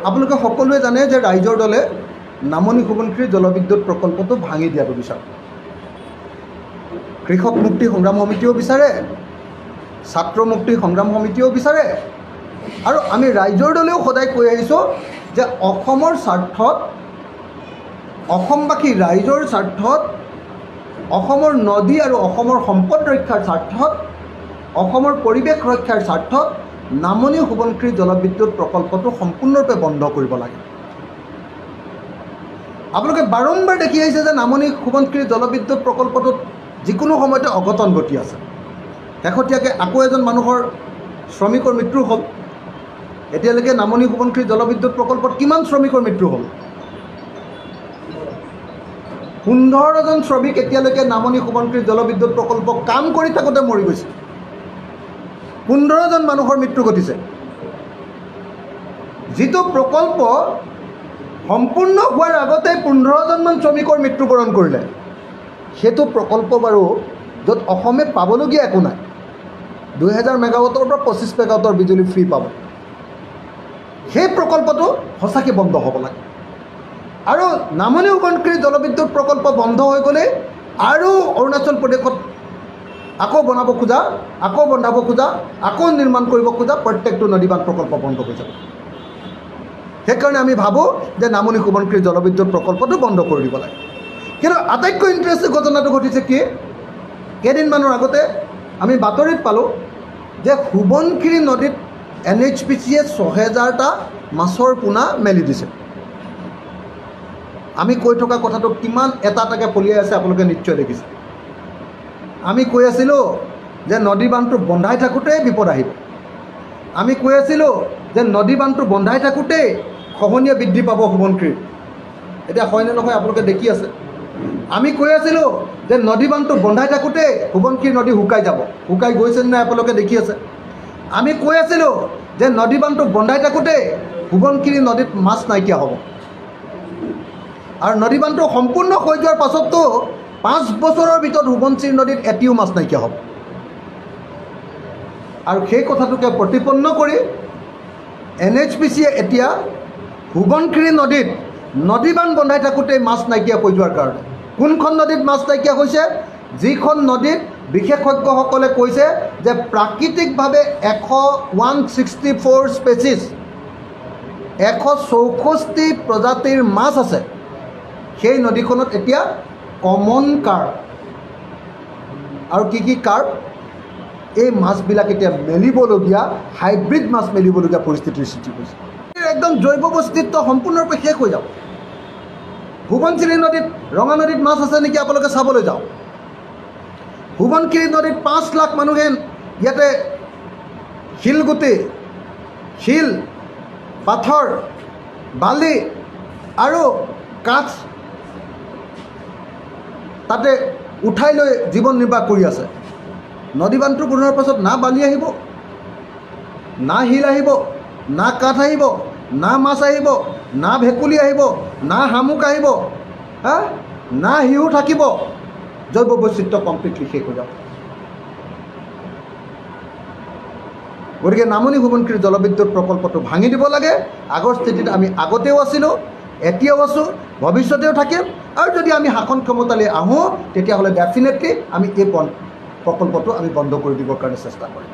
আপোনালোকে সকলোৱে জানে যে ৰাইজৰ দলে নামনি সোৱণশিৰি জলবিদ্যুৎ প্ৰকল্পটো ভাঙি দিয়াটো বিচাৰে। কৃষক মুক্তি সংগ্ৰাম সমিতিও বিচাৰে, ছাত্ৰ মুক্তি সংগ্ৰাম সমিতিও বিচাৰে, আৰু আমি ৰাইজৰ দলেও সদায় কৈ আহিছোঁ যে অসমৰ স্বাৰ্থত, অসমবাসী ৰাইজৰ স্বাৰ্থত, অসমৰ নদী আৰু অসমৰ সম্পদ ৰক্ষাৰ স্বাৰ্থত, অসমৰ পৰিৱেশ ৰক্ষাৰ স্বাৰ্থত নামনি সোৱণশিৰি জলবিদ্যুৎ প্ৰকল্পটো সম্পূৰ্ণৰূপে বন্ধ কৰিব লাগে। আপোনালোকে বাৰম্বাৰ দেখি আহিছে যে নামনি সোৱণশিৰি জলবিদ্যুৎ প্ৰকল্পটোত যিকোনো সময়তে অঘটন ঘটি আছে। শেহতীয়াকৈ আকৌ এজন মানুহৰ শ্ৰমিকৰ মৃত্যু হ'ল। এতিয়ালৈকে নামনি সোৱণশিৰি জলবিদ্যুৎ প্ৰকল্পত কিমান শ্ৰমিকৰ মৃত্যু হ'ল? 15জন শ্ৰমিক এতিয়ালৈকে নামনি সোৱণশিৰি জলবিদ্যুৎ প্ৰকল্প কাম কৰি থাকোঁতে মৰি গৈছে। 15জন মানুহৰ মৃত্যু ঘটিছে। যিটো প্ৰকল্প সম্পূৰ্ণ হোৱাৰ আগতে 15জনমান শ্ৰমিকৰ মৃত্যুবৰণ কৰিলে, সেইটো প্ৰকল্প বাৰু য'ত অসমে পাবলগীয়া একো নাই। 2000 মেগাৱাটৰ পৰা 25 মেগাৱাটৰ বিজুলী ফ্ৰী পাব। সেই প্ৰকল্পটো সঁচাকৈ বন্ধ হ'ব লাগে। আৰু নামনি সোৱণশিৰি জলবিদ্যুৎ প্ৰকল্প বন্ধ হৈ গ'লে আৰু অৰুণাচল প্ৰদেশত আকৌ বনাব খোজা, আকৌ বন্ধাব খোজা, আকৌ নিৰ্মাণ কৰিব খোজা প্ৰত্যেকটো নদীবান্ধ প্ৰকল্প বন্ধ হৈ যাব। সেইকাৰণে আমি ভাবোঁ যে নামনি সোৱণশিৰি জলবিদ্যুৎ প্ৰকল্পটো বন্ধ কৰি দিব লাগে। কিন্তু আটাইতকৈ ইণ্টাৰেষ্টিং ঘটনাটো ঘটিছে কি, কেইদিনমানৰ আগতে আমি বাতৰিত পালোঁ যে সোৱণশিৰি নদীত NHPCয়ে 6000টা মাছৰ পোনা মেলি দিছে। আমি কৈ থকা কথাটো কিমান এটা এটাকৈ পলিয়াই আছে আপোনালোকে নিশ্চয় দেখিছে। আমি কৈ আছিলোঁ যে নদী বান্ধটো বন্ধাই থাকোঁতেই বিপদ আহিব। আমি কৈ আছিলোঁ যে নদী বান্ধটো বন্ধাই থাকোঁতেই খহনীয়া বৃদ্ধি পাব সোৱণশিৰিত। এতিয়া হয়নে নহয় আপোনালোকে দেখি আছে। আমি কৈ আছিলোঁ যে নদী বান্ধটো বন্ধাই থাকোঁতেই সোৱণশিৰি নদী শুকাই যাব। শুকাই গৈছে নাই আপোনালোকে দেখি আছে। আমি কৈ আছিলোঁ যে নদী বান্ধটো বন্ধাই থাকোঁতেই সোৱণশিৰি নদীত মাছ নাইকিয়া হ'ব। আৰু নদী বান্ধটো সম্পূৰ্ণ হৈ যোৱাৰ পাছততো 5 বছৰৰ ভিতৰত সোৱণশিৰি নদীত এটিও মাছ নাইকিয়া হ'ব। আৰু সেই কথাটোকে প্ৰতিপন্ন কৰি NHPCয়ে এতিয়া সোৱণশিৰি নদীত নদী বান্ধ বন্ধাই থাকোঁতেই মাছ নাইকিয়া হৈ যোৱাৰ কাৰণে, কোনখন নদীত মাছ নাইকিয়া হৈছে? যিখন নদীত বিশেষজ্ঞসকলে কৈছে যে প্ৰাকৃতিকভাৱে 164 স্পেচিছ, 164 প্ৰজাতিৰ মাছ আছে, সেই নদীখনত এতিয়া কমন কাৰ্প আৰু কি কাৰ্প, এই মাছবিলাক এতিয়া মেলিবলগীয়া, হাইব্ৰিড মাছ মেলিবলগীয়া পৰিস্থিতিৰ সৃষ্টি হৈছে। একদম জৈৱ বৈচিত্ৰ্য সম্পূৰ্ণৰূপে শেষ হৈ যাব। সোৱণশিৰি নদীত, ৰঙা নদীত মাছ আছে নেকি আপোনালোকে চাবলৈ যাওক। সোৱণশিৰি নদীত 5 লাখ মানুহে ইয়াতে শিলগুটি, শিল, পাথৰ, বালি আৰু কাঠ তাতে উঠাই লৈ জীৱন নিৰ্বাহ কৰি আছে। নদী বান্ধটো বনোৱাৰ পাছত না বালি আহিব, না শিল আহিব, না কাঠ আহিব, না মাছ আহিব, না ভেকুলী আহিব, না শামুক আহিব, না শিহু থাকিব। জৈৱ বৈচিত্ৰ্য কমপ্লিটলি শেষ হৈ যাব। গতিকে নামনি সোৱণশিৰি জলবিদ্যুৎ প্ৰকল্পটো ভাঙি দিব লাগে। আগৰ স্থিতিত আমি আগতেও আছিলোঁ, এতিয়াও আছোঁ, ভৱিষ্যতেও থাকিম। আৰু যদি আমি শাসন ক্ষমতালৈ আহোঁ তেতিয়াহ'লে ডেফিনেটলি আমি এই প্ৰকল্পটো আমি বন্ধ কৰি দিবৰ কাৰণে চেষ্টা কৰিম।